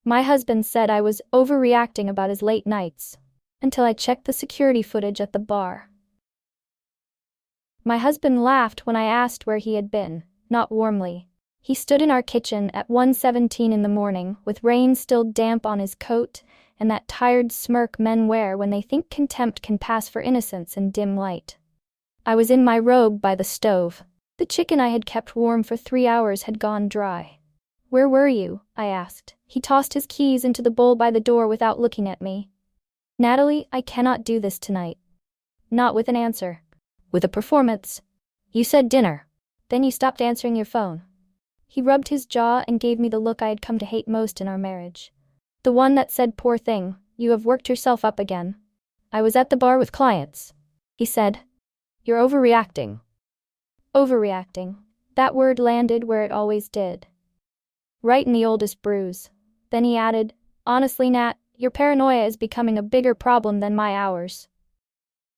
My husband said I was overreacting about his late nights, until I checked the security footage at the bar. My husband laughed when I asked where he had been, not warmly. He stood in our kitchen at 1:17 in the morning, with rain still damp on his coat, and that tired smirk men wear when they think contempt can pass for innocence in dim light. I was in my robe by the stove. The chicken I had kept warm for 3 hours had gone dry. "Where were you?" I asked. He tossed his keys into the bowl by the door without looking at me. "Natalie, I cannot do this tonight." Not with an answer. With a performance. "You said dinner. Then you stopped answering your phone." He rubbed his jaw and gave me the look I had come to hate most in our marriage. The one that said, "Poor thing, you have worked yourself up again." "I was at the bar with clients," he said. "You're overreacting." Overreacting. That word landed where it always did. Right in the oldest bruise. Then he added, "Honestly, Nat, your paranoia is becoming a bigger problem than my hours."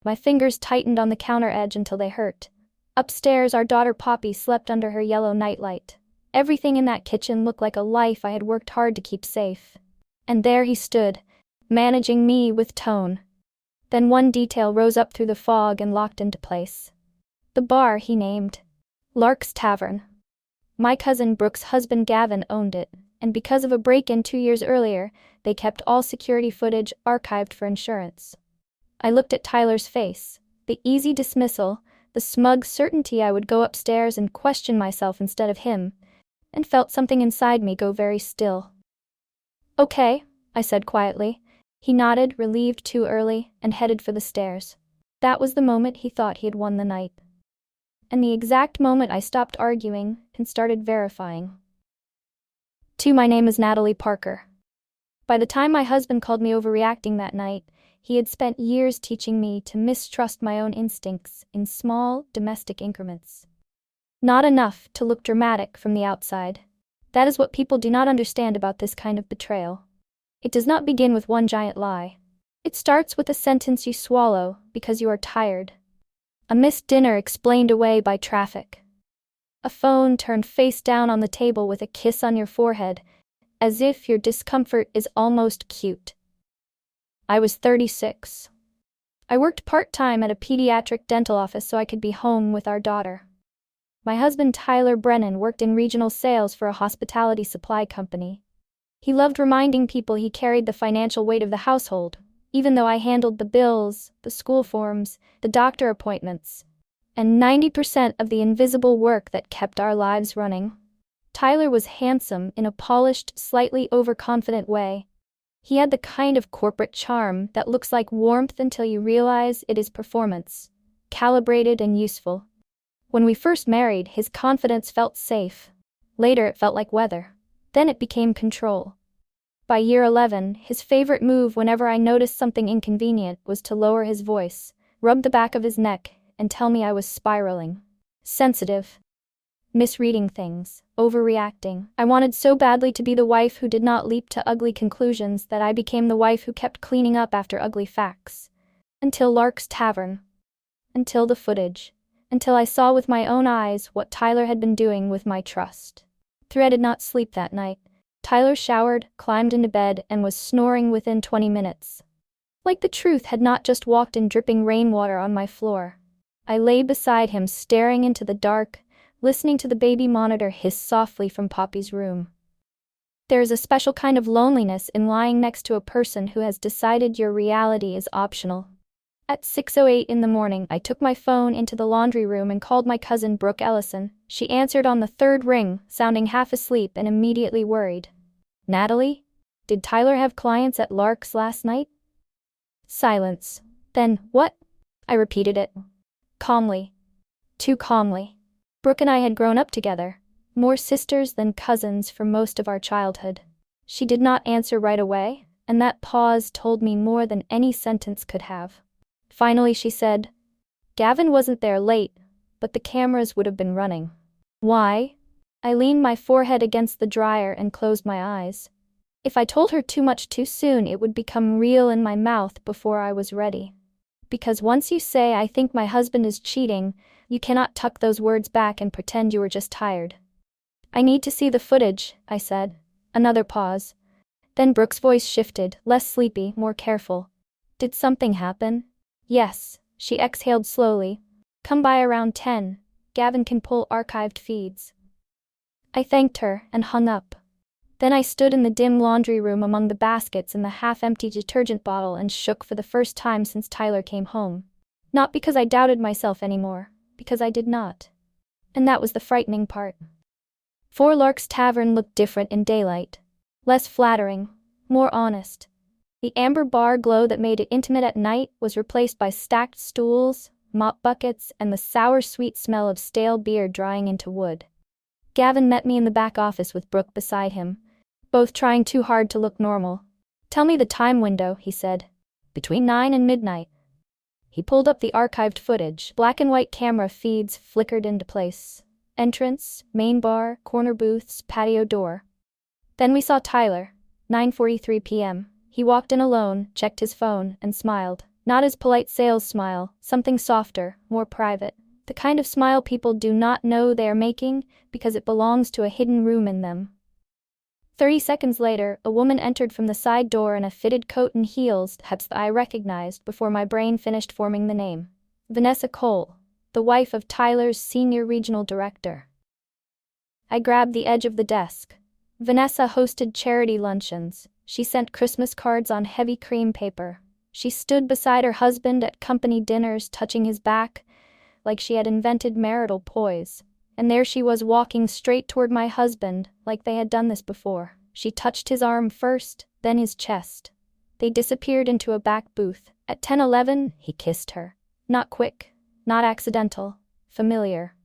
My fingers tightened on the counter edge until they hurt. Upstairs, our daughter Poppy slept under her yellow nightlight. Everything in that kitchen looked like a life I had worked hard to keep safe. And there he stood, managing me with tone. Then one detail rose up through the fog and locked into place. The bar he named. Lark's Tavern. My cousin Brooke's husband Gavin owned it, and because of a break-in 2 years earlier, they kept all security footage archived for insurance. I looked at Tyler's face, the easy dismissal, the smug certainty I would go upstairs and question myself instead of him, and felt something inside me go very still. "Okay," I said quietly. He nodded, relieved too early, and headed for the stairs. That was the moment he thought he had won the night. And the exact moment I stopped arguing and started verifying. My name is Natalie Parker. By the time my husband called me overreacting that night, he had spent years teaching me to mistrust my own instincts in small, domestic increments. Not enough to look dramatic from the outside. That is what people do not understand about this kind of betrayal. It does not begin with one giant lie. It starts with a sentence you swallow because you are tired. A missed dinner explained away by traffic. A phone turned face down on the table with a kiss on your forehead, as if your discomfort is almost cute. I was 36. I worked part-time at a pediatric dental office so I could be home with our daughter. My husband Tyler Brennan worked in regional sales for a hospitality supply company. He loved reminding people he carried the financial weight of the household, even though I handled the bills, the school forms, the doctor appointments, and 90% of the invisible work that kept our lives running. Tyler was handsome in a polished, slightly overconfident way. He had the kind of corporate charm that looks like warmth until you realize it is performance, calibrated and useful. When we first married, his confidence felt safe. Later it felt like weather. Then it became control. By year 11, his favorite move whenever I noticed something inconvenient was to lower his voice, rub the back of his neck, and tell me I was spiraling. Sensitive. Misreading things, overreacting. I wanted so badly to be the wife who did not leap to ugly conclusions that I became the wife who kept cleaning up after ugly facts. Until Lark's Tavern. Until the footage. Until I saw with my own eyes what Tyler had been doing with my trust. I did not sleep that night. Tyler showered, climbed into bed, and was snoring within 20 minutes. Like the truth had not just walked in dripping rainwater on my floor. I lay beside him staring into the dark, listening to the baby monitor hiss softly from Poppy's room. There is a special kind of loneliness in lying next to a person who has decided your reality is optional. At 6:08 in the morning, I took my phone into the laundry room and called my cousin Brooke Ellison. She answered on the third ring, sounding half asleep and immediately worried. "Natalie? Did Tyler have clients at Lark's last night?" Silence. Then, "What?" I repeated it. Calmly. Too calmly. Brooke and I had grown up together, more sisters than cousins for most of our childhood. She did not answer right away, and that pause told me more than any sentence could have. Finally she said, "Gavin wasn't there late, but the cameras would have been running." "Why?" I leaned my forehead against the dryer and closed my eyes. If I told her too much too soon, it would become real in my mouth before I was ready. Because once you say, "I think my husband is cheating," you cannot tuck those words back and pretend you were just tired. "I need to see the footage," I said. Another pause. Then Brooke's voice shifted, less sleepy, more careful. Did something happen? Yes, she exhaled slowly. Come by around 10. Gavin can pull archived feeds. I thanked her and hung up. Then I stood in the dim laundry room among the baskets and the half-empty detergent bottle and shook for the first time since Tyler came home. Not because I doubted myself anymore, because I did not. And that was the frightening part. Four Larks Tavern looked different in daylight. Less flattering, more honest. The amber bar glow that made it intimate at night was replaced by stacked stools, mop buckets, and the sour sweet smell of stale beer drying into wood. Gavin met me in the back office with Brooke beside him, both trying too hard to look normal. Tell me the time window, he said. Between 9 and midnight. He pulled up the archived footage. Black and white camera feeds flickered into place. Entrance, main bar, corner booths, patio door. Then we saw Tyler. 9:43 p.m. He walked in alone, checked his phone, and smiled. Not his polite sales smile, something softer, more private. The kind of smile people do not know they are making because it belongs to a hidden room in them. 30 seconds later, a woman entered from the side door in a fitted coat and heels that I recognized before my brain finished forming the name. Vanessa Cole, the wife of Tyler's senior regional director. I grabbed the edge of the desk. Vanessa hosted charity luncheons. She sent Christmas cards on heavy cream paper. She stood beside her husband at company dinners, touching his back, like she had invented marital poise. And there she was walking straight toward my husband, like they had done this before. She touched his arm first, then his chest. They disappeared into a back booth. At 10:11, he kissed her. Not quick, not accidental, familiar.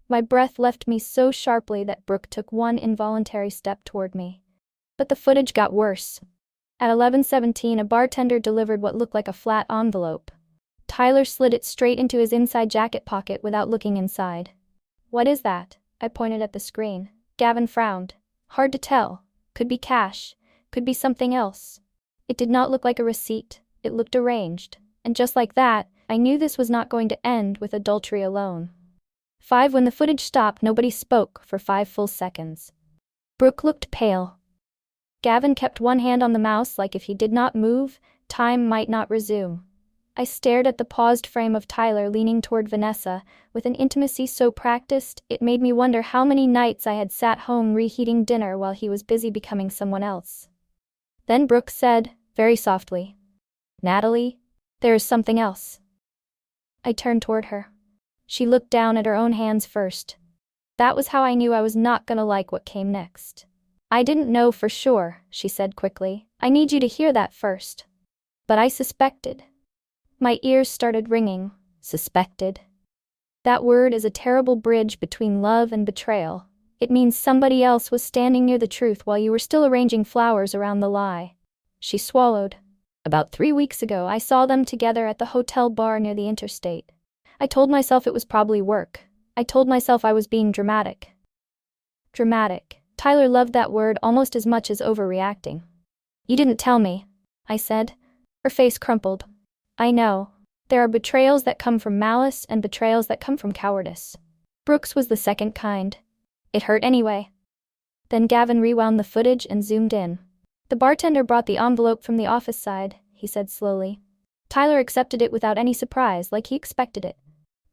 My breath left me so sharply that Brooke took one involuntary step toward me. But the footage got worse. At 11:17, a bartender delivered what looked like a flat envelope. Tyler slid it straight into his inside jacket pocket without looking inside. What is that? I pointed at the screen. Gavin frowned. Hard to tell. Could be cash. Could be something else. It did not look like a receipt. It looked arranged. And just like that, I knew this was not going to end with adultery alone. 5. When the footage stopped, nobody spoke for 5 full seconds. Brooke looked pale. Gavin kept one hand on the mouse like if he did not move, time might not resume. I stared at the paused frame of Tyler leaning toward Vanessa, with an intimacy so practiced it made me wonder how many nights I had sat home reheating dinner while he was busy becoming someone else. Then Brooke said, very softly, "Natalie, there is something else." I turned toward her. She looked down at her own hands first. That was how I knew I was not gonna like what came next. "I didn't know for sure," she said quickly. "I need you to hear that first." But I suspected. My ears started ringing. Suspected. That word is a terrible bridge between love and betrayal. It means somebody else was standing near the truth while you were still arranging flowers around the lie. She swallowed. About 3 weeks ago, I saw them together at the hotel bar near the interstate. I told myself it was probably work. I told myself I was being dramatic. Dramatic. Tyler loved that word almost as much as overreacting. "You didn't tell me," I said. Her face crumpled. "I know. There are betrayals that come from malice and betrayals that come from cowardice. Brooke's was the second kind. It hurt anyway." Then Gavin rewound the footage and zoomed in. "The bartender brought the envelope from the office side," he said slowly. Tyler accepted it without any surprise, like he expected it.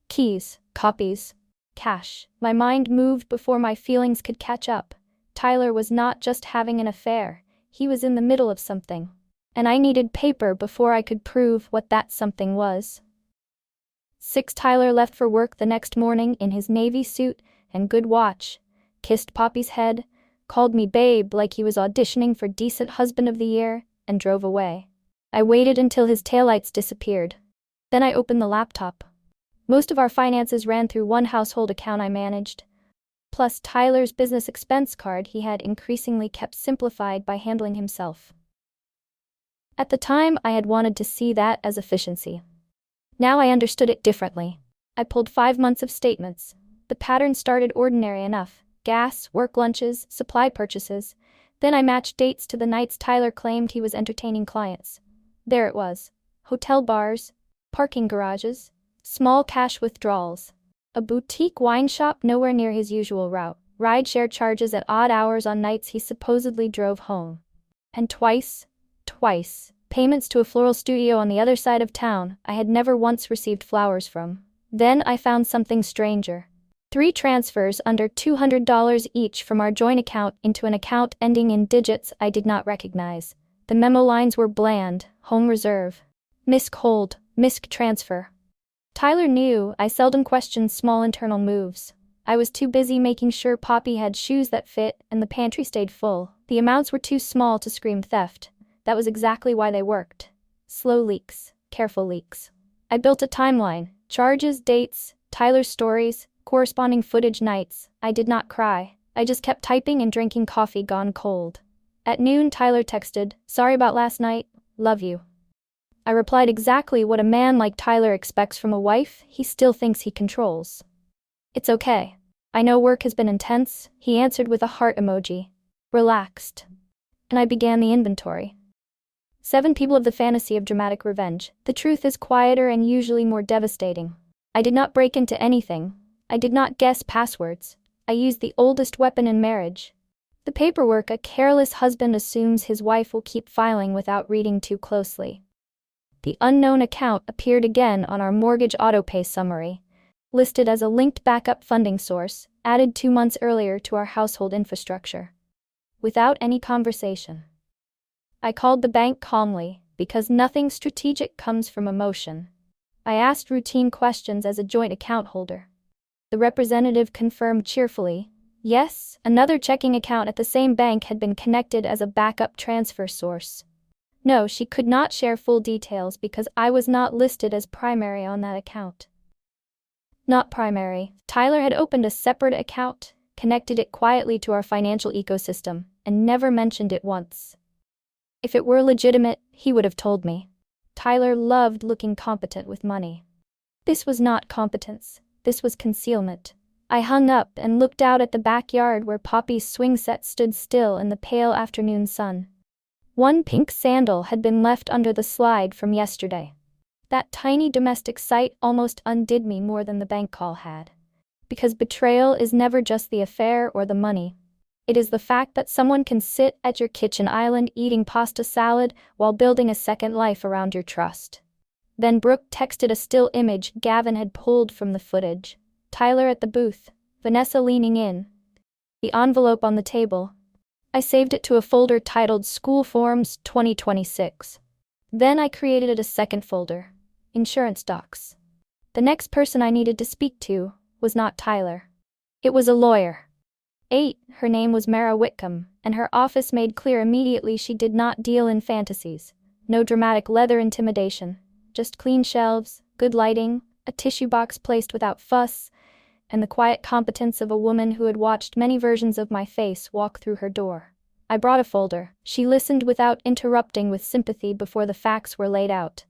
Keys, copies, cash. My mind moved before my feelings could catch up. Tyler was not just having an affair, he was in the middle of something. And I needed paper before I could prove what that something was. 6. Tyler left for work the next morning in his navy suit and good watch, kissed Poppy's head, called me babe like he was auditioning for Decent Husband of the Year, and drove away. I waited until his taillights disappeared. Then I opened the laptop. Most of our finances ran through one household account I managed, plus Tyler's business expense card he had increasingly kept simplified by handling himself. At the time, I had wanted to see that as efficiency. Now I understood it differently. I pulled 5 months of statements. The pattern started ordinary enough: gas, work lunches, supply purchases. Then I matched dates to the nights Tyler claimed he was entertaining clients. There it was. Hotel bars, parking garages, small cash withdrawals. A boutique wine shop nowhere near his usual route. Rideshare charges at odd hours on nights he supposedly drove home. And twice, payments to a floral studio on the other side of town I had never once received flowers from. Then I found something stranger. 3 transfers under $200 each from our joint account into an account ending in digits I did not recognize. The memo lines were bland: home reserve, misc hold, misc transfer. Tyler knew I seldom questioned small internal moves. I was too busy making sure Poppy had shoes that fit and the pantry stayed full. The amounts were too small to scream theft. That was exactly why they worked. Slow leaks, careful leaks. I built a timeline: charges, dates, Tyler's stories, corresponding footage, nights. I did not cry. I just kept typing and drinking coffee gone cold. At noon, Tyler texted, "Sorry about last night, love you." I replied exactly what a man like Tyler expects from a wife he still thinks he controls. "It's okay. I know work has been intense," he answered with a heart emoji. Relaxed. And I began the inventory. 7 people of the fantasy of dramatic revenge. The truth is quieter and usually more devastating. I did not break into anything. I did not guess passwords. I used the oldest weapon in marriage: the paperwork a careless husband assumes his wife will keep filing without reading too closely. The unknown account appeared again on our mortgage autopay summary, listed as a linked backup funding source, added 2 months earlier to our household infrastructure. Without any conversation, I called the bank calmly, because nothing strategic comes from emotion. I asked routine questions as a joint account holder. The representative confirmed cheerfully, yes, another checking account at the same bank had been connected as a backup transfer source. No, she could not share full details because I was not listed as primary on that account. Not primary. Tyler had opened a separate account, connected it quietly to our financial ecosystem, and never mentioned it once. If it were legitimate, he would have told me. Tyler loved looking competent with money. This was not competence. This was concealment. I hung up and looked out at the backyard where Poppy's swing set stood still in the pale afternoon sun. One pink sandal had been left under the slide from yesterday. That tiny domestic sight almost undid me more than the bank call had. Because betrayal is never just the affair or the money. It is the fact that someone can sit at your kitchen island eating pasta salad while building a second life around your trust. Then Brooke texted a still image Gavin had pulled from the footage. Tyler at the booth, Vanessa leaning in. The envelope on the table. I saved it to a folder titled School Forms 2026. Then I created a second folder, Insurance Docs. The next person I needed to speak to was not Tyler. It was a lawyer. 8, her name was Mara Whitcomb, and her office made clear immediately she did not deal in fantasies. No dramatic leather intimidation, just clean shelves, good lighting, a tissue box placed without fuss, and the quiet competence of a woman who had watched many versions of my face walk through her door. I brought a folder. She listened without interrupting, with sympathy before the facts were laid out.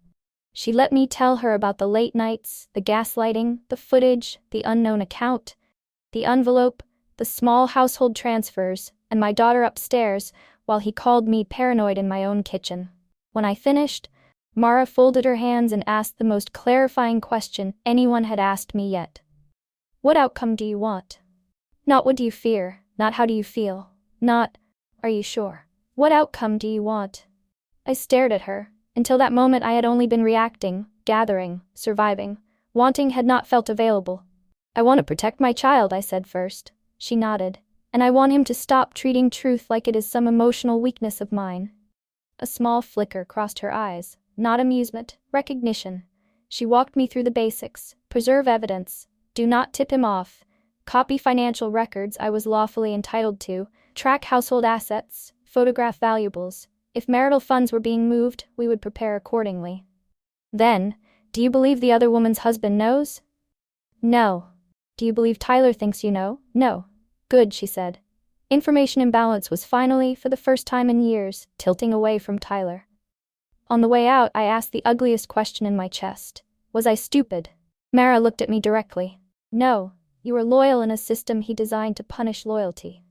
She let me tell her about the late nights, the gaslighting, the footage, the unknown account, the envelope, the small household transfers, and my daughter upstairs, while he called me paranoid in my own kitchen. When I finished, Mara folded her hands and asked the most clarifying question anyone had asked me yet. What outcome do you want? Not what do you fear, not how do you feel, not, are you sure? What outcome do you want? I stared at her. Until that moment I had only been reacting, gathering, surviving. Wanting had not felt available. I want to protect my child, I said first. She nodded. And I want him to stop treating truth like it is some emotional weakness of mine. A small flicker crossed her eyes. Not amusement, recognition. She walked me through the basics. Preserve evidence. Do not tip him off. Copy financial records I was lawfully entitled to. Track household assets. Photograph valuables. If marital funds were being moved, we would prepare accordingly. Then, do you believe the other woman's husband knows? No. Do you believe Tyler thinks you know? No. Good, she said. Information imbalance was finally, for the first time in years, tilting away from Tyler. On the way out, I asked the ugliest question in my chest. Was I stupid? Mara looked at me directly. No, you were loyal in a system he designed to punish loyalty.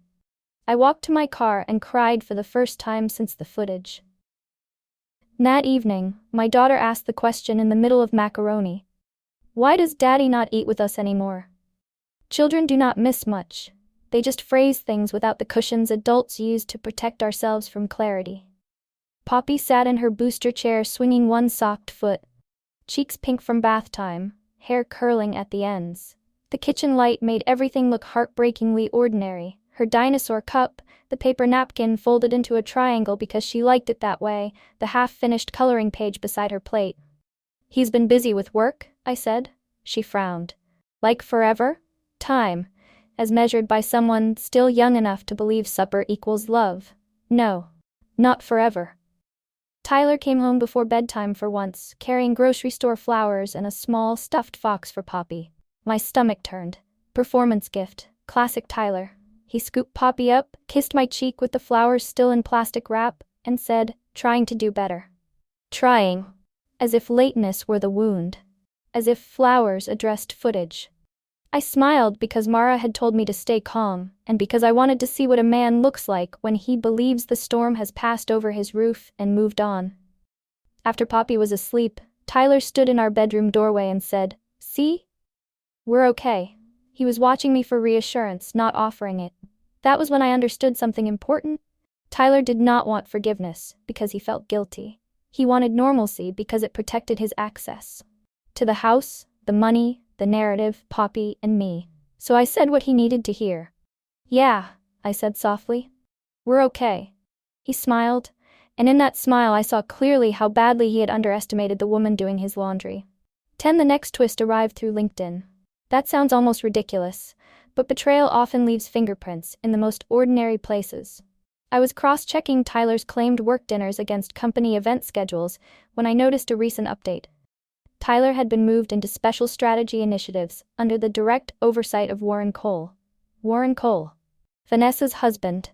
I walked to my car and cried for the first time since the footage. That evening, my daughter asked the question in the middle of macaroni. Why does Daddy not eat with us anymore? Children do not miss much. They just phrase things without the cushions adults use to protect ourselves from clarity. Poppy sat in her booster chair swinging one socked foot. Cheeks pink from bath time, hair curling at the ends. The kitchen light made everything look heartbreakingly ordinary. Her dinosaur cup, the paper napkin folded into a triangle because she liked it that way, the half-finished coloring page beside her plate. "He's been busy with work," I said. She frowned. "Like forever? Time, as measured by someone still young enough to believe supper equals love. No, not forever." Tyler came home before bedtime for once, carrying grocery store flowers and a small stuffed fox for Poppy. My stomach turned. Performance gift, classic Tyler. He scooped Poppy up, kissed my cheek with the flowers still in plastic wrap, and said, "Trying to do better." Trying. As if lateness were the wound. As if flowers addressed footage. I smiled because Mara had told me to stay calm, and because I wanted to see what a man looks like when he believes the storm has passed over his roof and moved on. After Poppy was asleep, Tyler stood in our bedroom doorway and said, "See? We're okay." He was watching me for reassurance, not offering it. That was when I understood something important. Tyler did not want forgiveness because he felt guilty. He wanted normalcy because it protected his access to the house, the money, the narrative, Poppy, and me. So I said what he needed to hear. "Yeah," I said softly. "We're okay." He smiled, and in that smile I saw clearly how badly he had underestimated the woman doing his laundry. The next twist arrived through LinkedIn. That sounds almost ridiculous, but betrayal often leaves fingerprints in the most ordinary places. I was cross-checking Tyler's claimed work dinners against company event schedules when I noticed a recent update. Tyler had been moved into special strategy initiatives under the direct oversight of Warren Cole. Warren Cole. Vanessa's husband.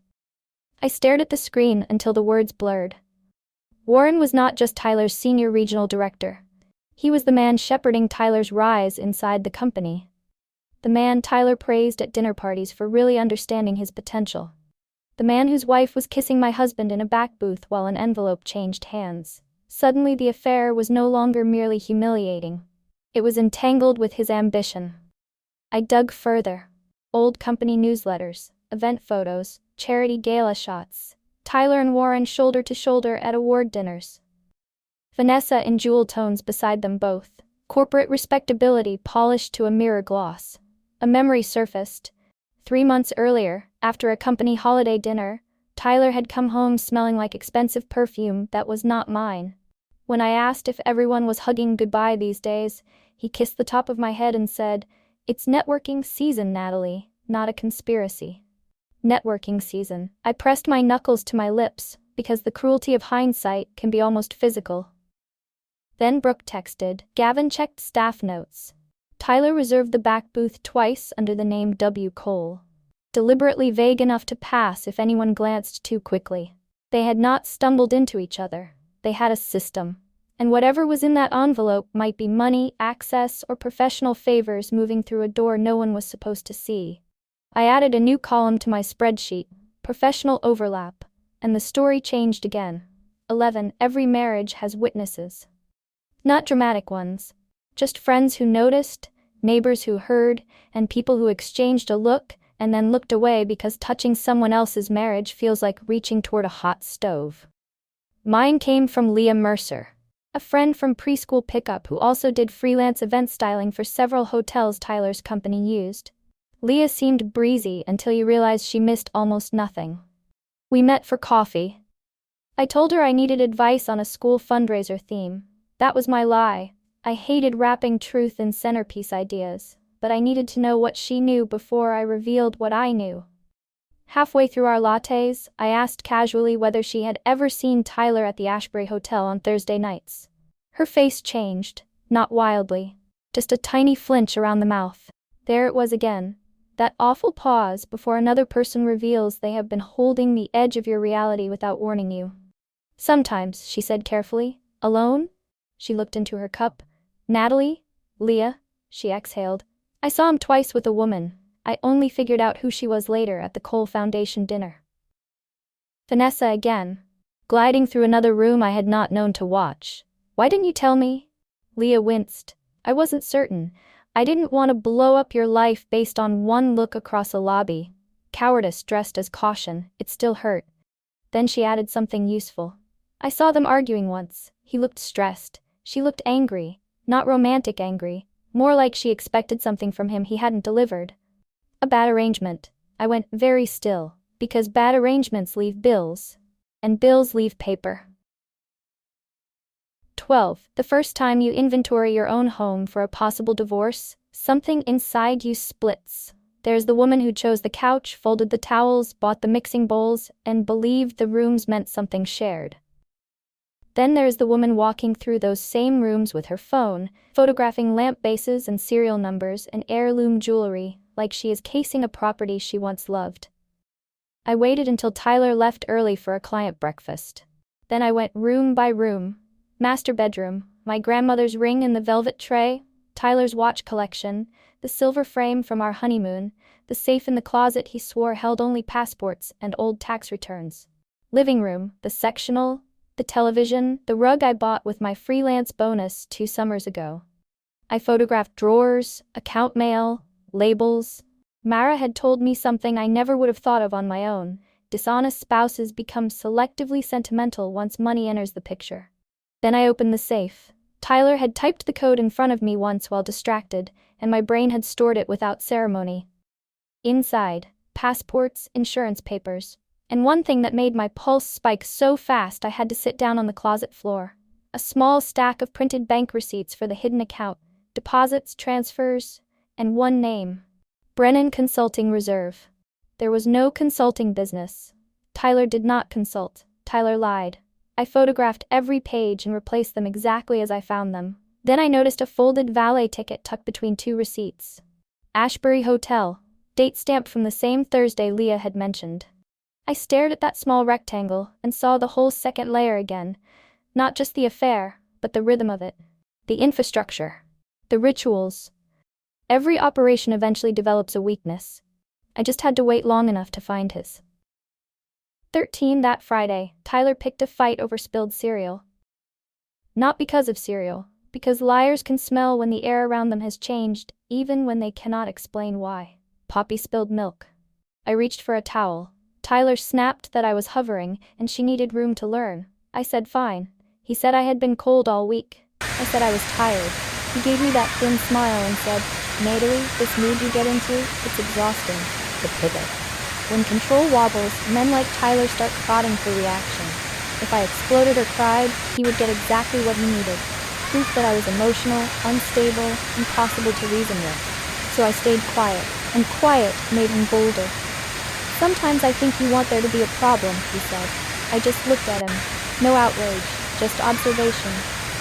I stared at the screen until the words blurred. Warren was not just Tyler's senior regional director. He was the man shepherding Tyler's rise inside the company. The man Tyler praised at dinner parties for really understanding his potential. The man whose wife was kissing my husband in a back booth while an envelope changed hands. Suddenly the affair was no longer merely humiliating. It was entangled with his ambition. I dug further. Old company newsletters, event photos, charity gala shots. Tyler and Warren shoulder to shoulder at award dinners. Vanessa in jewel tones beside them both. Corporate respectability polished to a mirror gloss. A memory surfaced. 3 months earlier, after a company holiday dinner, Tyler had come home smelling like expensive perfume that was not mine. When I asked if everyone was hugging goodbye these days, he kissed the top of my head and said, "It's networking season, Natalie, not a conspiracy." Networking season. I pressed my knuckles to my lips, because the cruelty of hindsight can be almost physical. Then Brooke texted. Gavin checked staff notes. Tyler reserved the back booth twice under the name W. Cole. Deliberately vague enough to pass if anyone glanced too quickly. They had not stumbled into each other. They had a system. And whatever was in that envelope might be money, access, or professional favors moving through a door no one was supposed to see. I added a new column to my spreadsheet, professional overlap, and the story changed again. 11. Every marriage has witnesses. Not dramatic ones. Just friends who noticed, neighbors who heard, and people who exchanged a look and then looked away because touching someone else's marriage feels like reaching toward a hot stove. Mine came from Leah Mercer, a friend from preschool pickup who also did freelance event styling for several hotels Tyler's company used. Leah seemed breezy until you realized she missed almost nothing. We met for coffee. I told her I needed advice on a school fundraiser theme. That was my lie. I hated wrapping truth in centerpiece ideas, but I needed to know what she knew before I revealed what I knew. Halfway through our lattes, I asked casually whether she had ever seen Tyler at the Ashbury Hotel on Thursday nights. Her face changed, not wildly, just a tiny flinch around the mouth. There it was again, that awful pause before another person reveals they have been holding the edge of your reality without warning you. Sometimes, she said carefully. Alone? She looked into her cup. Natalie? Leah? She exhaled. I saw him twice with a woman. I only figured out who she was later at the Cole Foundation dinner. Vanessa again. Gliding through another room I had not known to watch. Why didn't you tell me? Leah winced. I wasn't certain. I didn't want to blow up your life based on one look across a lobby. Cowardice dressed as caution, it still hurt. Then she added something useful. I saw them arguing once. He looked stressed. She looked angry. Not romantic angry. More like she expected something from him he hadn't delivered. A bad arrangement. I went very still, because bad arrangements leave bills. And bills leave paper. 12. The first time you inventory your own home for a possible divorce, something inside you splits. There's the woman who chose the couch, folded the towels, bought the mixing bowls, and believed the rooms meant something shared. Then there's the woman walking through those same rooms with her phone, photographing lamp bases and serial numbers and heirloom jewelry, like she is casing a property she once loved. I waited until Tyler left early for a client breakfast. Then I went room by room. Master bedroom, my grandmother's ring in the velvet tray, Tyler's watch collection, the silver frame from our honeymoon, the safe in the closet he swore held only passports and old tax returns. Living room, the sectional, the television, the rug I bought with my freelance bonus 2 summers ago. I photographed drawers, account mail, labels. Mara had told me something I never would have thought of on my own. Dishonest spouses become selectively sentimental once money enters the picture. Then I opened the safe. Tyler had typed the code in front of me once while distracted, and my brain had stored it without ceremony. Inside, passports, insurance papers, and one thing that made my pulse spike so fast I had to sit down on the closet floor. A small stack of printed bank receipts for the hidden account, deposits, transfers, and one name. Brennan Consulting Reserve. There was no consulting business. Tyler did not consult. Tyler lied. I photographed every page and replaced them exactly as I found them. Then I noticed a folded valet ticket tucked between 2 receipts. Ashbury Hotel. Date stamped from the same Thursday Leah had mentioned. I stared at that small rectangle and saw the whole second layer again. Not just the affair, but the rhythm of it. The infrastructure. The rituals. Every operation eventually develops a weakness. I just had to wait long enough to find his. 13. That Friday, Tyler picked a fight over spilled cereal. Not because of cereal, because liars can smell when the air around them has changed, even when they cannot explain why. Poppy spilled milk. I reached for a towel. Tyler snapped that I was hovering, and she needed room to learn. I said fine. He said I had been cold all week. I said I was tired. He gave me that thin smile and said, "Natalie, this mood you get into, it's exhausting." The pivot. When control wobbles, men like Tyler start prodding for reaction. If I exploded or cried, he would get exactly what he needed. Proof that I was emotional, unstable, impossible to reason with. So I stayed quiet, and quiet made him bolder. "Sometimes I think you want there to be a problem," he said. I just looked at him. No outrage, just observation.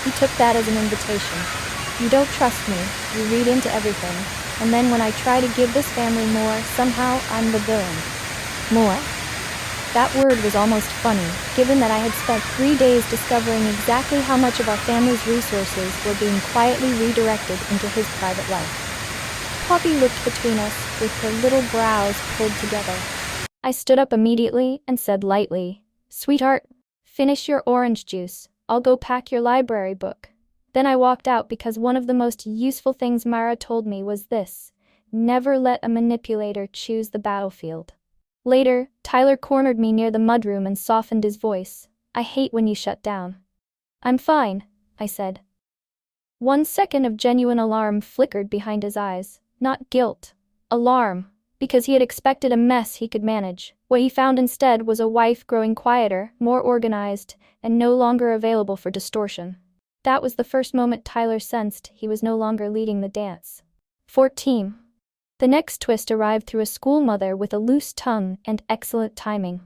He took that as an invitation. "You don't trust me, you read into everything, and then when I try to give this family more, somehow I'm the villain." More? That word was almost funny, given that I had spent 3 days discovering exactly how much of our family's resources were being quietly redirected into his private life. Poppy looked between us, with her little brows pulled together. I stood up immediately and said lightly, "Sweetheart, finish your orange juice, I'll go pack your library book." Then I walked out because one of the most useful things Mara told me was this: never let a manipulator choose the battlefield. Later, Tyler cornered me near the mudroom and softened his voice. "I hate when you shut down." "I'm fine," I said. 1 second of genuine alarm flickered behind his eyes. Not guilt. Alarm. Because he had expected a mess he could manage. What he found instead was a wife growing quieter, more organized, and no longer available for distortion. That was the first moment Tyler sensed he was no longer leading the dance. 14. The next twist arrived through a schoolmother with a loose tongue and excellent timing.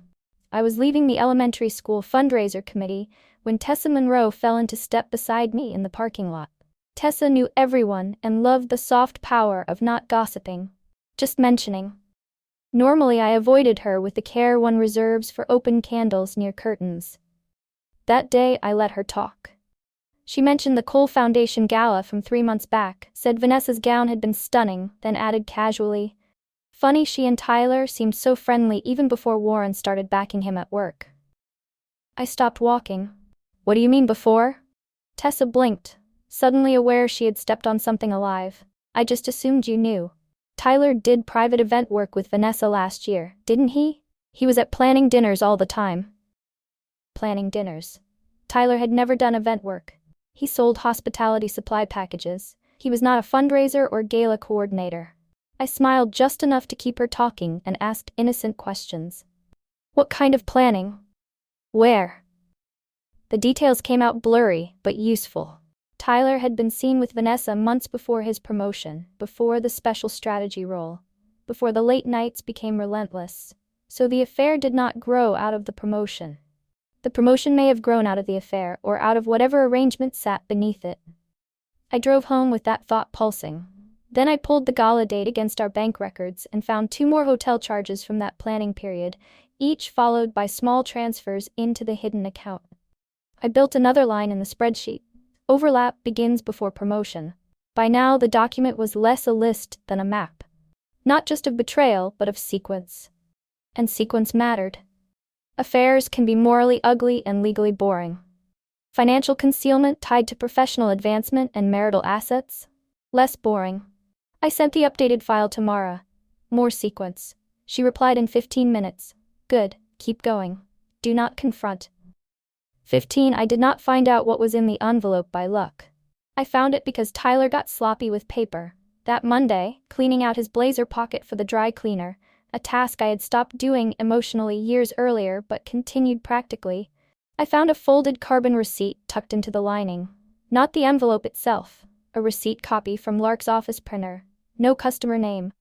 I was leaving the elementary school fundraiser committee when Tessa Monroe fell into step beside me in the parking lot. Tessa knew everyone and loved the soft power of not gossiping, just mentioning. Normally I avoided her with the care one reserves for open candles near curtains. That day I let her talk. She mentioned the Cole Foundation gala from 3 months back, said Vanessa's gown had been stunning, then added casually, "Funny she and Tyler seemed so friendly even before Warren started backing him at work." I stopped walking. "What do you mean before?" Tessa blinked, suddenly aware she had stepped on something alive. "I just assumed you knew. Tyler did private event work with Vanessa last year, didn't he? He was at planning dinners all the time." Planning dinners. Tyler had never done event work. He sold hospitality supply packages. He was not a fundraiser or gala coordinator. I smiled just enough to keep her talking and asked innocent questions. What kind of planning? Where? The details came out blurry, but useful. Tyler had been seen with Vanessa months before his promotion, before the special strategy role, before the late nights became relentless. So the affair did not grow out of the promotion. The promotion may have grown out of the affair or out of whatever arrangement sat beneath it. I drove home with that thought pulsing. Then I pulled the gala date against our bank records and found 2 more hotel charges from that planning period, each followed by small transfers into the hidden account. I built another line in the spreadsheet. Overlap begins before promotion. By now the document was less a list than a map. Not just of betrayal, but of sequence. And sequence mattered. Affairs can be morally ugly and legally boring. Financial concealment tied to professional advancement and marital assets? Less boring. I sent the updated file to Mara. More sequence. She replied in 15 minutes. Good, keep going. Do not confront. 15. I did not find out what was in the envelope by luck. I found it because Tyler got sloppy with paper. That Monday, cleaning out his blazer pocket for the dry cleaner, a task I had stopped doing emotionally years earlier but continued practically, I found a folded carbon receipt tucked into the lining. Not the envelope itself. A receipt copy from Lark's office printer. No customer name.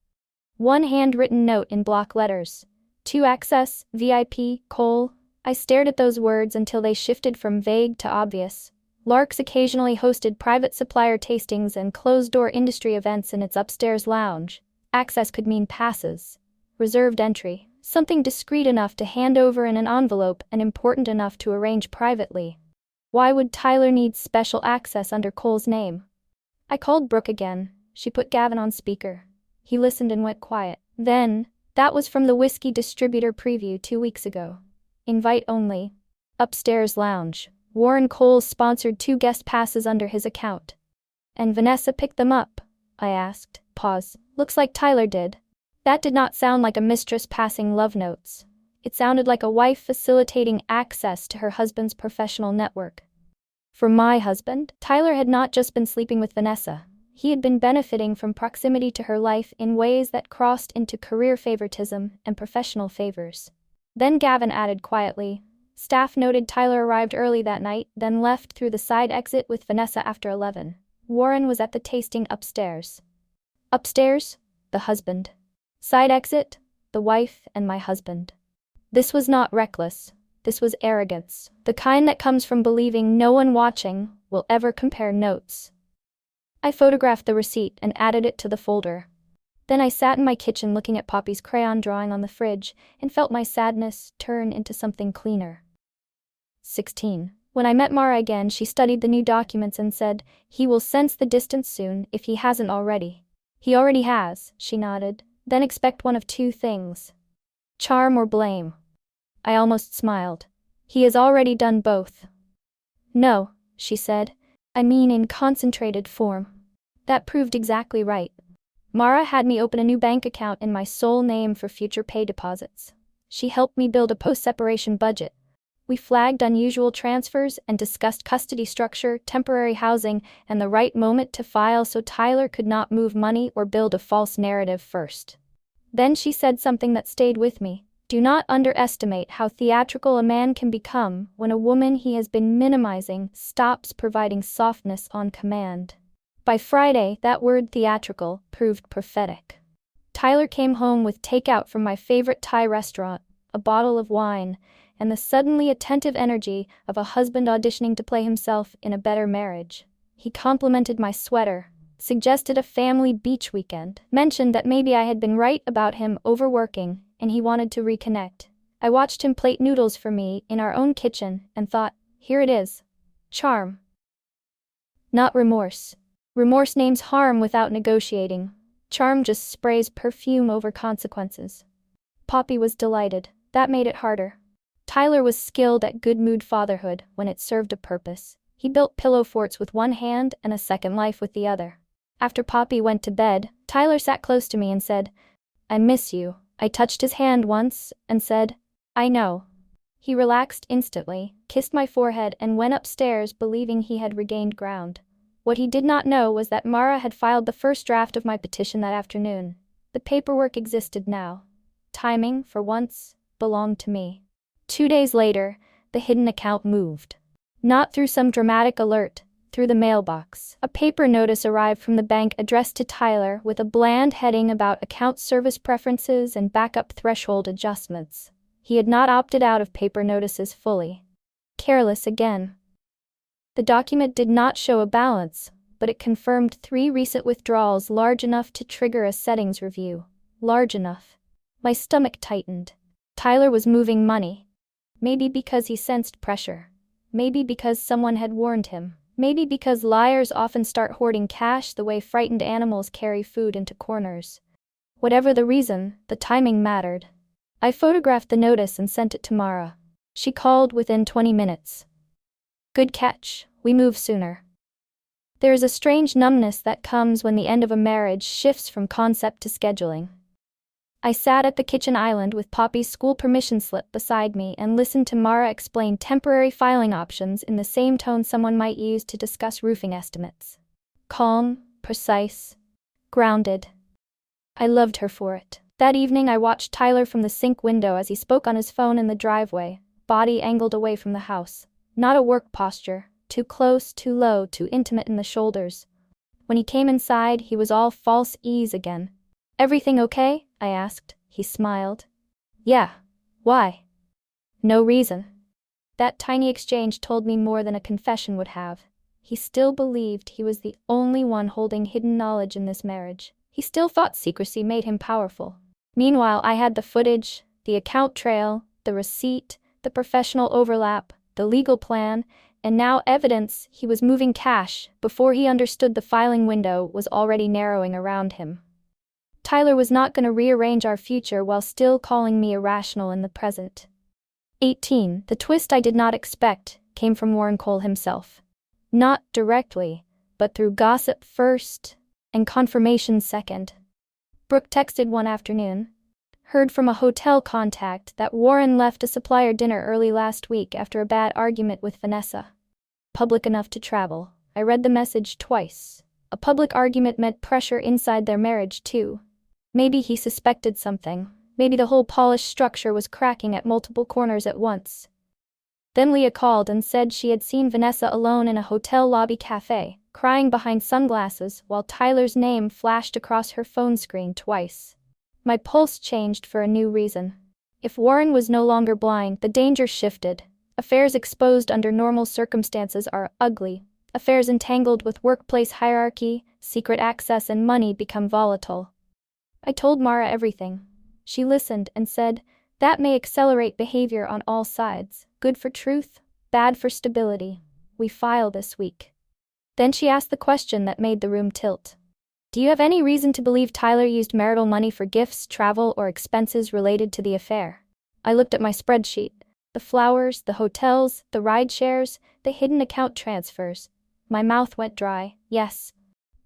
1 handwritten note in block letters. To access, VIP, Cole. I stared at those words until they shifted from vague to obvious. Lark's occasionally hosted private supplier tastings and closed-door industry events in its upstairs lounge. Access could mean passes. Reserved entry. Something discreet enough to hand over in an envelope and important enough to arrange privately. Why would Tyler need special access under Cole's name? I called Brooke again. She put Gavin on speaker. He listened and went quiet. Then, that was from the whiskey distributor preview 2 weeks ago. Invite only. Upstairs lounge. Warren Cole sponsored 2 guest passes under his account. And Vanessa picked them up? I asked. Pause. Looks like Tyler did. That did not sound like a mistress passing love notes. It sounded like a wife facilitating access to her husband's professional network. For my husband, Tyler had not just been sleeping with Vanessa. He had been benefiting from proximity to her life in ways that crossed into career favoritism and professional favors. Then Gavin added quietly, staff noted Tyler arrived early that night, then left through the side exit with Vanessa after 11. Warren was at the tasting upstairs. Upstairs? The husband. Side exit? The wife and my husband. This was not reckless. This was arrogance, the kind that comes from believing no one watching will ever compare notes. I photographed the receipt and added it to the folder. Then I sat in my kitchen looking at Poppy's crayon drawing on the fridge and felt my sadness turn into something cleaner. 16. When I met Mara again, she studied the new documents and said, he will sense the distance soon if he hasn't already. He already has, she nodded. Then expect one of 2 things. Charm or blame. I almost smiled. He has already done both. No, she said. I mean in concentrated form. That proved exactly right. Mara had me open a new bank account in my sole name for future pay deposits. She helped me build a post-separation budget. We flagged unusual transfers and discussed custody structure, temporary housing, and the right moment to file so Tyler could not move money or build a false narrative first. Then she said something that stayed with me. Do not underestimate how theatrical a man can become when a woman he has been minimizing stops providing softness on command. By Friday, that word theatrical proved prophetic. Tyler came home with takeout from my favorite Thai restaurant, a bottle of wine, and the suddenly attentive energy of a husband auditioning to play himself in a better marriage. He complimented my sweater, suggested a family beach weekend, mentioned that maybe I had been right about him overworking and he wanted to reconnect. I watched him plate noodles for me in our own kitchen and thought, here it is. Charm. Not remorse. Remorse names harm without negotiating. Charm just sprays perfume over consequences. Poppy was delighted. That made it harder. Tyler was skilled at good mood fatherhood when it served a purpose. He built pillow forts with one hand and a second life with the other. After Poppy went to bed, Tyler sat close to me and said, I miss you. I touched his hand once and said, I know. He relaxed instantly, kissed my forehead, and went upstairs believing he had regained ground. What he did not know was that Mara had filed the first draft of my petition that afternoon. The paperwork existed now. Timing, for once, belonged to me. 2 days later, the hidden account moved. Not through some dramatic alert, through the mailbox. A paper notice arrived from the bank addressed to Tyler with a bland heading about account service preferences and backup threshold adjustments. He had not opted out of paper notices fully. Careless again. The document did not show a balance, but it confirmed 3 recent withdrawals large enough to trigger a settings review. Large enough. My stomach tightened. Tyler was moving money. Maybe because he sensed pressure. Maybe because someone had warned him. Maybe because liars often start hoarding cash the way frightened animals carry food into corners. Whatever the reason, the timing mattered. I photographed the notice and sent it to Mara. She called within 20 minutes. Good catch, we move sooner. There is a strange numbness that comes when the end of a marriage shifts from concept to scheduling. I sat at the kitchen island with Poppy's school permission slip beside me and listened to Mara explain temporary filing options in the same tone someone might use to discuss roofing estimates. Calm, precise, grounded. I loved her for it. That evening I watched Tyler from the sink window as he spoke on his phone in the driveway, body angled away from the house. Not a work posture, too close, too low, too intimate in the shoulders. When he came inside, he was all false ease again. Everything okay? I asked. He smiled. Yeah. Why? No reason. That tiny exchange told me more than a confession would have. He still believed he was the only one holding hidden knowledge in this marriage. He still thought secrecy made him powerful. Meanwhile, I had the footage, the account trail, the receipt, the professional overlap, the legal plan, and now evidence he was moving cash before he understood the filing window was already narrowing around him. Tyler was not going to rearrange our future while still calling me irrational in the present. 18. The twist I did not expect came from Warren Cole himself. Not directly, but through gossip first and confirmation second. Brooke texted one afternoon. Heard from a hotel contact that Warren left a supplier dinner early last week after a bad argument with Vanessa. Public enough to travel. I read the message twice. A public argument meant pressure inside their marriage too. Maybe he suspected something. Maybe the whole polished structure was cracking at multiple corners at once. Then Leah called and said she had seen Vanessa alone in a hotel lobby cafe, crying behind sunglasses while Tyler's name flashed across her phone screen twice. My pulse changed for a new reason. If Warren was no longer blind, the danger shifted. Affairs exposed under normal circumstances are ugly. Affairs entangled with workplace hierarchy, secret access, and money become volatile. I told Mara everything. She listened and said, that may accelerate behavior on all sides. Good for truth, bad for stability. We file this week. Then she asked the question that made the room tilt. Do you have any reason to believe Tyler used marital money for gifts, travel, or expenses related to the affair? I looked at my spreadsheet. The flowers, the hotels, the ride shares, the hidden account transfers. My mouth went dry. Yes.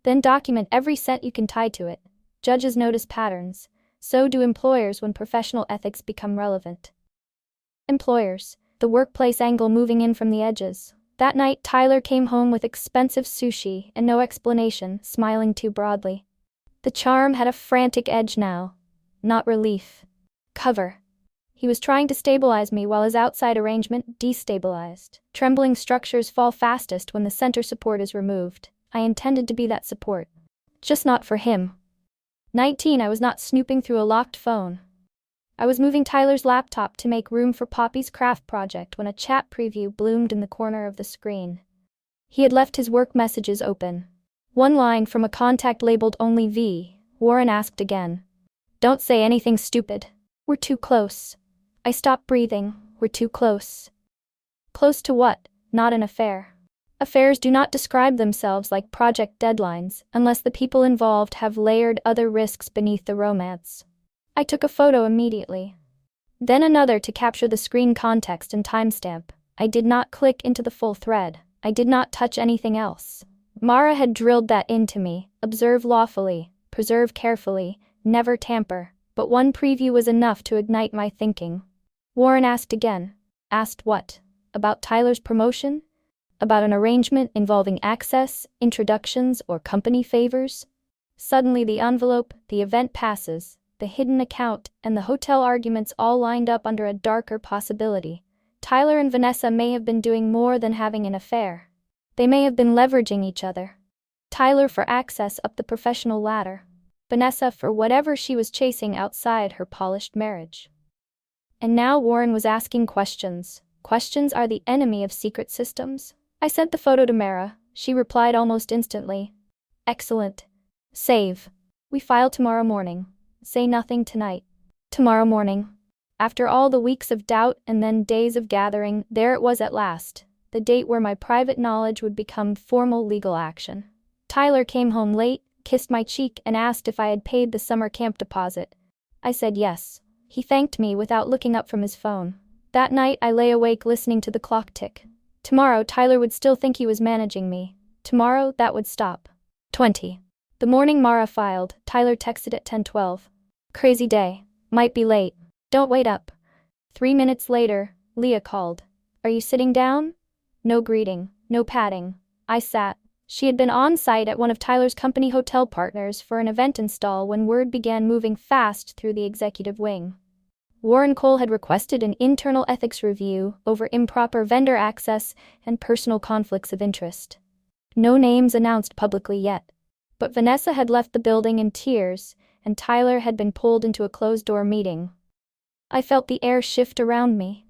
Then document every cent you can tie to it. Judges notice patterns. So do employers when professional ethics become relevant. Employers. The workplace angle moving in from the edges. That night, Tyler came home with expensive sushi and no explanation, smiling too broadly. The charm had a frantic edge now. Not relief. Cover. He was trying to stabilize me while his outside arrangement destabilized. Trembling structures fall fastest when the center support is removed. I intended to be that support. Just not for him. 19. I was not snooping through a locked phone. I was moving Tyler's laptop to make room for Poppy's craft project when a chat preview bloomed in the corner of the screen. He had left his work messages open. One line from a contact labeled only V. Warren asked again. Don't say anything stupid. We're too close. I stopped breathing. We're too close. Close to what? Not an affair. Affairs do not describe themselves like project deadlines unless the people involved have layered other risks beneath the romance. I took a photo immediately. Then another to capture the screen context and timestamp. I did not click into the full thread. I did not touch anything else. Mara had drilled that into me. Observe lawfully, preserve carefully, never tamper. But one preview was enough to ignite my thinking. Warren asked again. Asked what? About Tyler's promotion? About an arrangement involving access, introductions, or company favors? Suddenly the envelope, the event passes, the hidden account, and the hotel arguments all lined up under a darker possibility. Tyler and Vanessa may have been doing more than having an affair. They may have been leveraging each other. Tyler for access up the professional ladder. Vanessa for whatever she was chasing outside her polished marriage. And now Warren was asking questions. Questions are the enemy of secret systems. I sent the photo to Mara. She replied almost instantly. Excellent. Save. We file tomorrow morning. Say nothing tonight. Tomorrow morning. After all the weeks of doubt and then days of gathering, there it was at last. The date where my private knowledge would become formal legal action. Tyler came home late, kissed my cheek, and asked if I had paid the summer camp deposit. I said yes. He thanked me without looking up from his phone. That night I lay awake listening to the clock tick. Tomorrow Tyler would still think he was managing me. Tomorrow that would stop. 20. The morning Mara filed, Tyler texted at 10:12. Crazy day. Might be late. Don't wait up. 3 minutes later, Leah called. Are you sitting down? No greeting, no patting. I sat. She had been on site at one of Tyler's company hotel partners for an event install when word began moving fast through the executive wing. Warren Cole had requested an internal ethics review over improper vendor access and personal conflicts of interest. No names announced publicly yet. But Vanessa had left the building in tears, and Tyler had been pulled into a closed-door meeting. I felt the air shift around me.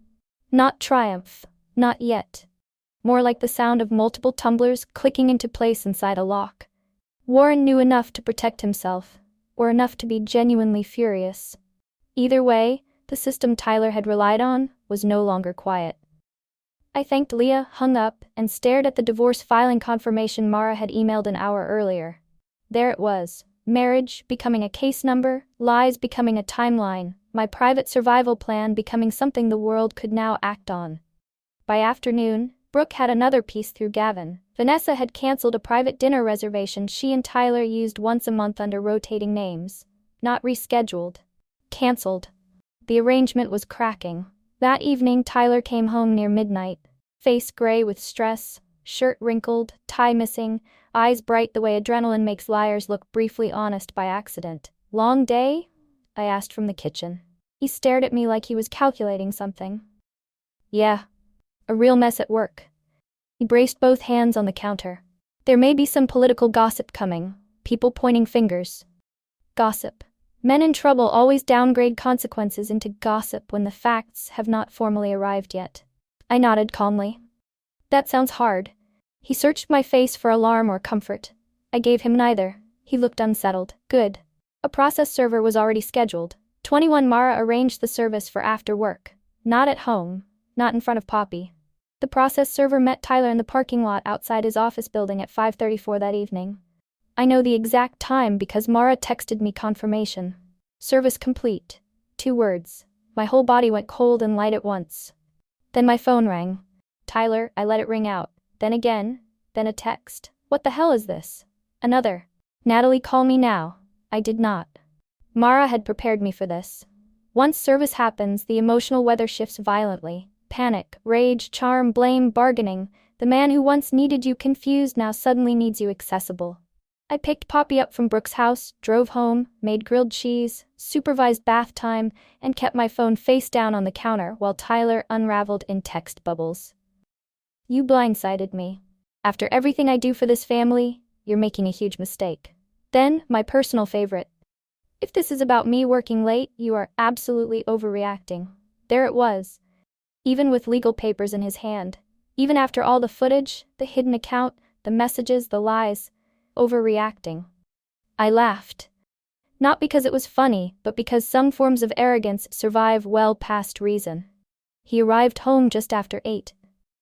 Not triumph, not yet. More like the sound of multiple tumblers clicking into place inside a lock. Warren knew enough to protect himself, or enough to be genuinely furious. Either way, the system Tyler had relied on was no longer quiet. I thanked Leah, hung up, and stared at the divorce filing confirmation Mara had emailed an hour earlier. There it was. Marriage becoming a case number, lies becoming a timeline, my private survival plan becoming something the world could now act on. By afternoon, Brooke had another piece through Gavin. Vanessa had canceled a private dinner reservation she and Tyler used once a month under rotating names. Not rescheduled. Cancelled. The arrangement was cracking. That evening Tyler came home near midnight. Face gray with stress, shirt wrinkled, tie missing, eyes bright the way adrenaline makes liars look briefly honest by accident. Long day? I asked from the kitchen. He stared at me like he was calculating something. Yeah. A real mess at work. He braced both hands on the counter. There may be some political gossip coming, people pointing fingers. Gossip. Men in trouble always downgrade consequences into gossip when the facts have not formally arrived yet. I nodded calmly. That sounds hard. He searched my face for alarm or comfort. I gave him neither. He looked unsettled. Good. A process server was already scheduled. 21 Mara arranged the service for after work. Not at home. Not in front of Poppy. The process server met Tyler in the parking lot outside his office building at 5:34 that evening. I know the exact time because Mara texted me confirmation. Service complete. 2 words. My whole body went cold and light at once. Then my phone rang. Tyler, I let it ring out. Then again. Then a text. What the hell is this? Another. Natalie, call me now. I did not. Mara had prepared me for this. Once service happens, the emotional weather shifts violently. Panic, rage, charm, blame, bargaining. The man who once needed you confused now suddenly needs you accessible. I picked Poppy up from Brooke's house, drove home, made grilled cheese, supervised bath time, and kept my phone face down on the counter while Tyler unraveled in text bubbles. You blindsided me. After everything I do for this family, you're making a huge mistake. Then, my personal favorite. If this is about me working late, you are absolutely overreacting. There it was. Even with legal papers in his hand. Even after all the footage, the hidden account, the messages, the lies. Overreacting. I laughed. Not because it was funny, but because some forms of arrogance survive well past reason. He arrived home just after 8.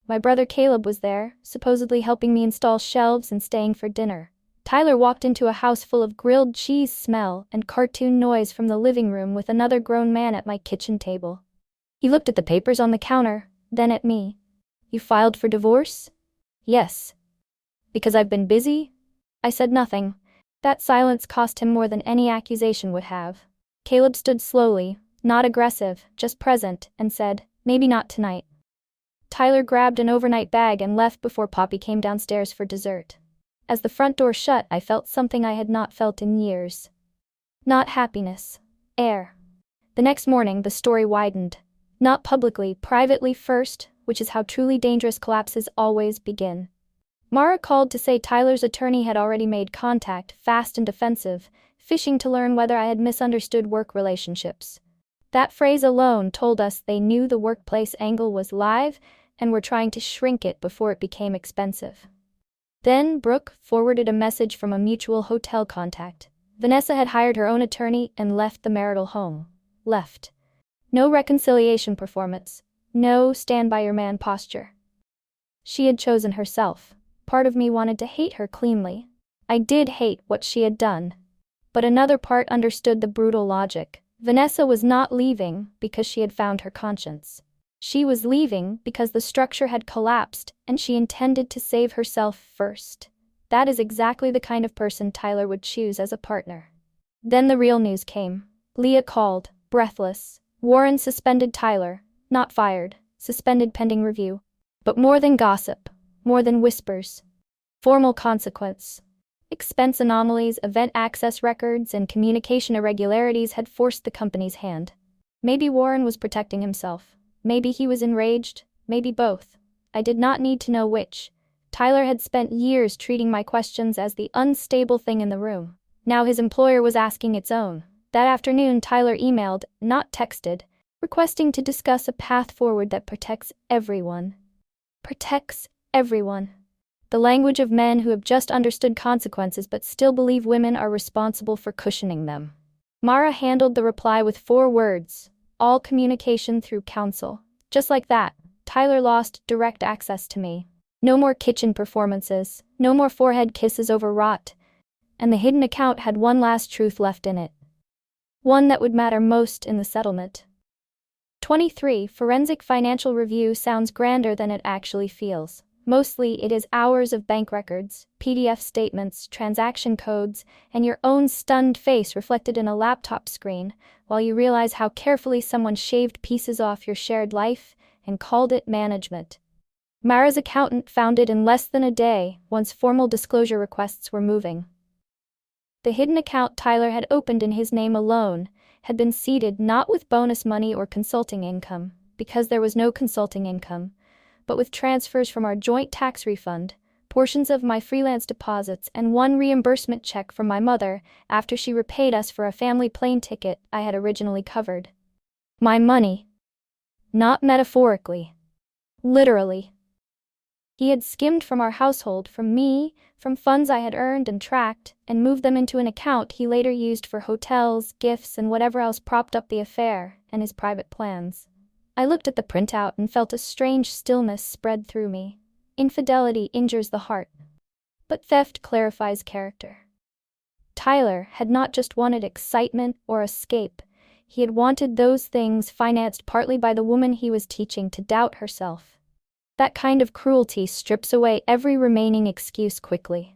My brother Caleb was there, supposedly helping me install shelves and staying for dinner. Tyler walked into a house full of grilled cheese smell and cartoon noise from the living room with another grown man at my kitchen table. He looked at the papers on the counter, then at me. You filed for divorce? Yes. Because I've been busy? I said nothing. That silence cost him more than any accusation would have. Caleb stood slowly, not aggressive, just present, and said, maybe not tonight. Tyler grabbed an overnight bag and left before Poppy came downstairs for dessert. As the front door shut, I felt something I had not felt in years. Not happiness. Air. The next morning, the story widened. Not publicly, privately first, which is how truly dangerous collapses always begin. Mara called to say Tyler's attorney had already made contact, fast and defensive, fishing to learn whether I had misunderstood work relationships. That phrase alone told us they knew the workplace angle was live and were trying to shrink it before it became expensive. Then Brooke forwarded a message from a mutual hotel contact. Vanessa had hired her own attorney and left the marital home. Left. No reconciliation performance. No stand-by-your-man posture. She had chosen herself. Part of me wanted to hate her cleanly. I did hate what she had done. But another part understood the brutal logic. Vanessa was not leaving because she had found her conscience. She was leaving because the structure had collapsed and she intended to save herself first. That is exactly the kind of person Tyler would choose as a partner. Then the real news came. Leah called, breathless. Warren suspended Tyler, not fired, suspended pending review. But more than gossip, more than whispers. Formal consequence. Expense anomalies, event access records, and communication irregularities had forced the company's hand. Maybe Warren was protecting himself. Maybe he was enraged. Maybe both. I did not need to know which. Tyler had spent years treating my questions as the unstable thing in the room. Now his employer was asking its own. That afternoon, Tyler emailed, not texted, requesting to discuss a path forward that protects everyone. Protects everyone. The language of men who have just understood consequences but still believe women are responsible for cushioning them. Mara handled the reply with 4 words. All communication through counsel. Just like that, Tyler lost direct access to me. No more kitchen performances, no more forehead kisses over rot. And the hidden account had one last truth left in it. One that would matter most in the settlement. 23. Forensic financial review sounds grander than it actually feels. Mostly it is hours of bank records, PDF statements, transaction codes, and your own stunned face reflected in a laptop screen, while you realize how carefully someone shaved pieces off your shared life and called it management. Mara's accountant found it in less than a day, once formal disclosure requests were moving. The hidden account Tyler had opened in his name alone had been seeded not with bonus money or consulting income, because there was no consulting income, but with transfers from our joint tax refund, portions of my freelance deposits, and one reimbursement check from my mother after she repaid us for a family plane ticket I had originally covered. My money. Not metaphorically. Literally. He had skimmed from our household, from me, from funds I had earned and tracked, and moved them into an account he later used for hotels, gifts, and whatever else propped up the affair and his private plans. I looked at the printout and felt a strange stillness spread through me. Infidelity injures the heart, but theft clarifies character. Tyler had not just wanted excitement or escape. He had wanted those things financed partly by the woman he was teaching to doubt herself. That kind of cruelty strips away every remaining excuse quickly.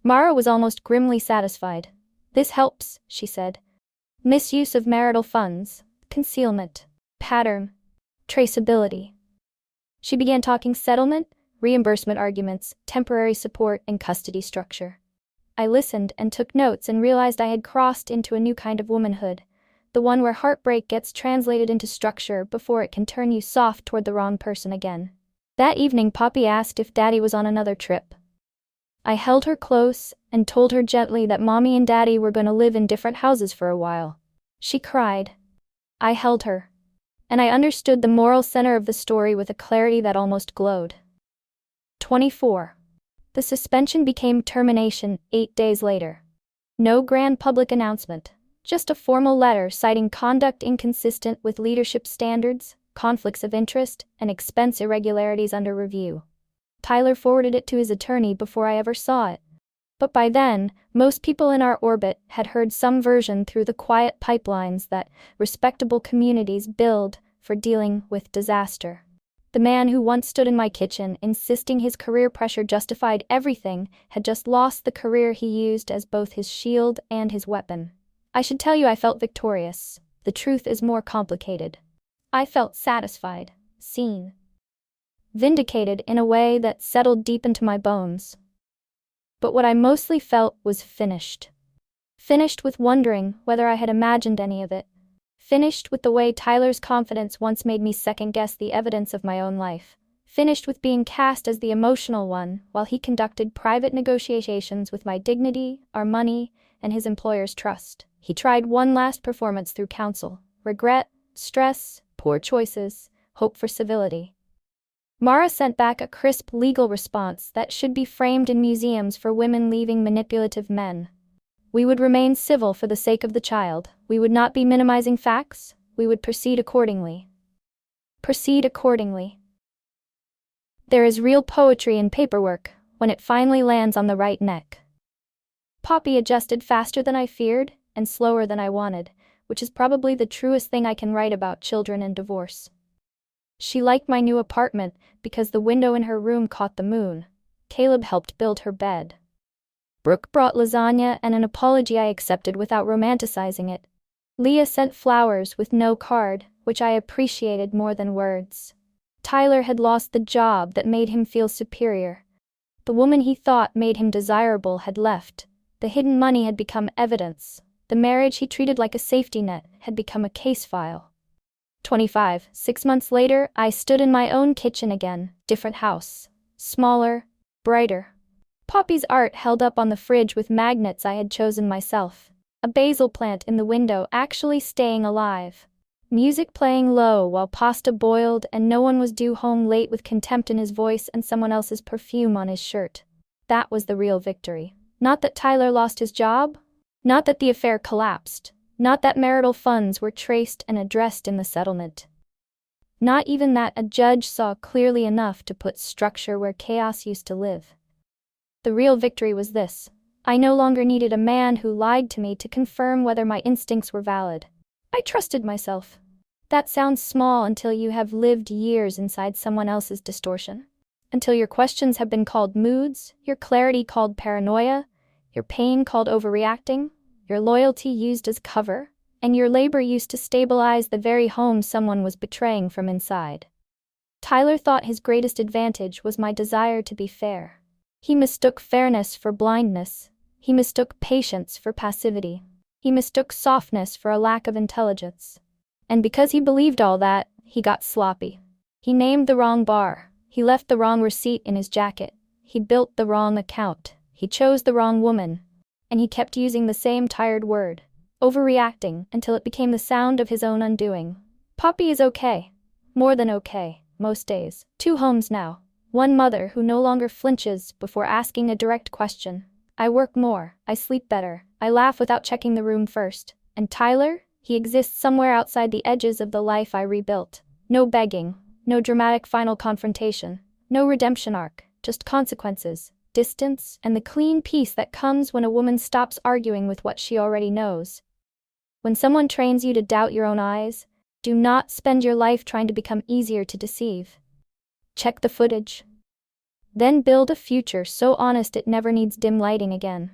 Mara was almost grimly satisfied. This helps, she said. Misuse of marital funds, concealment, pattern, traceability. She began talking settlement, reimbursement arguments, temporary support, and custody structure. I listened and took notes and realized I had crossed into a new kind of womanhood, the one where heartbreak gets translated into structure before it can turn you soft toward the wrong person again. That evening, Poppy asked if Daddy was on another trip. I held her close and told her gently that Mommy and Daddy were going to live in different houses for a while. She cried. I held her. And I understood the moral center of the story with a clarity that almost glowed. 24. The suspension became termination 8 days later. No grand public announcement, just a formal letter citing conduct inconsistent with leadership standards, conflicts of interest, and expense irregularities under review. Tyler forwarded it to his attorney before I ever saw it. But by then, most people in our orbit had heard some version through the quiet pipelines that respectable communities build for dealing with disaster. The man who once stood in my kitchen insisting his career pressure justified everything had just lost the career he used as both his shield and his weapon. I should tell you I felt victorious. The truth is more complicated. I felt satisfied, seen. vindicated in a way that settled deep into my bones. But what I mostly felt was finished. Finished with wondering whether I had imagined any of it. Finished with the way Tyler's confidence once made me second-guess the evidence of my own life. Finished with being cast as the emotional one while he conducted private negotiations with my dignity, our money, and his employer's trust. He tried one last performance through counsel, regret, stress, poor choices, hope for civility. Mara sent back a crisp legal response that should be framed in museums for women leaving manipulative men. We would remain civil for the sake of the child. We would not be minimizing facts. We would proceed accordingly. Proceed accordingly. There is real poetry in paperwork when it finally lands on the right neck. Poppy adjusted faster than I feared and slower than I wanted, which is probably the truest thing I can write about children and divorce. She liked my new apartment because the window in her room caught the moon. Caleb helped build her bed. Brooke brought lasagna and an apology I accepted without romanticizing it. Leah sent flowers with no card, which I appreciated more than words. Tyler had lost the job that made him feel superior. The woman he thought made him desirable had left. The hidden money had become evidence. The marriage he treated like a safety net had become a case file. 25. 6 months later, I stood in my own kitchen again, different house. Smaller, brighter. Poppy's art held up on the fridge with magnets I had chosen myself. A basil plant in the window actually staying alive. Music playing low while pasta boiled and no one was due home late with contempt in his voice and someone else's perfume on his shirt. That was the real victory. Not that Tyler lost his job. Not that the affair collapsed. Not that marital funds were traced and addressed in the settlement. Not even that a judge saw clearly enough to put structure where chaos used to live. The real victory was this. I no longer needed a man who lied to me to confirm whether my instincts were valid. I trusted myself. That sounds small until you have lived years inside someone else's distortion. Until your questions have been called moods, your clarity called paranoia, your pain called overreacting, your loyalty used as cover, and your labor used to stabilize the very home someone was betraying from inside. Tyler thought his greatest advantage was my desire to be fair. He mistook fairness for blindness. He mistook patience for passivity. He mistook softness for a lack of intelligence. And because he believed all that, he got sloppy. He named the wrong bar. He left the wrong receipt in his jacket. He built the wrong account. He chose the wrong woman. And he kept using the same tired word, overreacting, until it became the sound of his own undoing. Poppy is okay. More than okay, most days. 2 homes now. One mother who no longer flinches before asking a direct question. I work more, I sleep better, I laugh without checking the room first. And Tyler? He exists somewhere outside the edges of the life I rebuilt. No begging, no dramatic final confrontation, no redemption arc, just consequences, distance, and the clean peace that comes when a woman stops arguing with what she already knows. When someone trains you to doubt your own eyes, do not spend your life trying to become easier to deceive. Check the footage. Then build a future so honest it never needs dim lighting again.